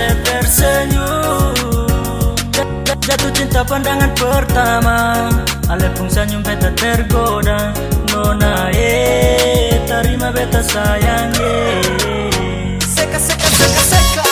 saya tersenyum. Jatuh cinta pandangan pertama, ale pun senyum beta tergoda. Nona terima beta sayang Seka seka seka seka.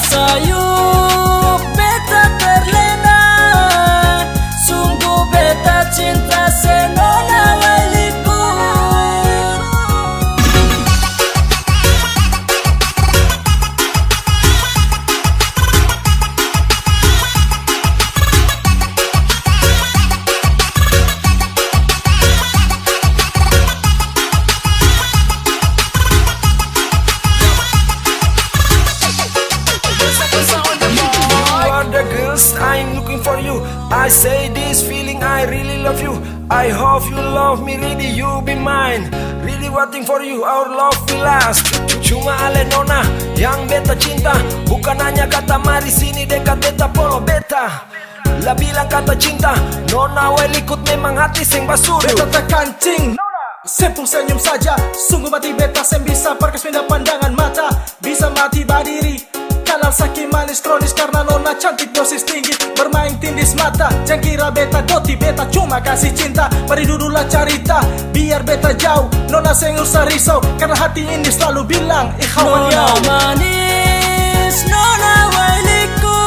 Sayup beta terlena, sungguh beta cinta senona waliku. I'm looking for you. I say this feeling, I really love you. I hope you love me, really you be mine. Really waiting for you, our love will last. Cuma ale nona yang beta cinta, bukan hanya kata mari sini dekat beta polo beta. Lah bilang kata cinta, nona well ikut memang hati sing basudu. Beta terkancing, sepung senyum saja. Sungguh mati beta sem bisa perkas pindah pandangan mata. Bisa mati berdiri kalah sakit manis kronis karena nona cantik dosis tinggi. Bermain tindis mata, jangan kira beta doti, beta cuma kasih cinta. Mari duduklah carita, biar beta jauh. Nona saya usah risau, karena hati ini selalu bilang ikhwan Nona yau. manis, nona waliku,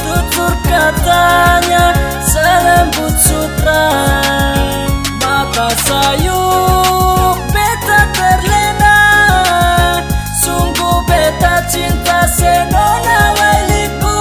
tutur katanya selembut sutra. Mata sayup beta terlena, sungguh beta cinta senona waliku.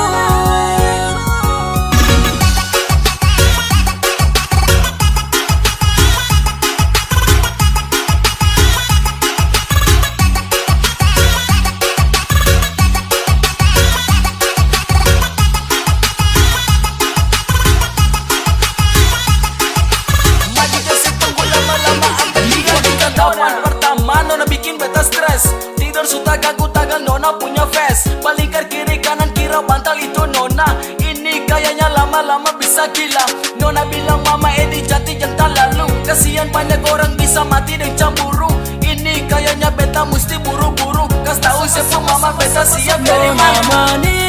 Pertama nona bikin beta stres, tidur suka ganggu-tagang nona punya face. Balikan kiri kanan kira bantal itu nona. Ini kayaknya lama-lama bisa gila. Nona bilang mama Edi jati jantan lalu. Kasihan banyak orang bisa mati dan cemburu. Ini kayaknya beta mesti buru-buru. Kas tahu siapa mama beta siap dari mana.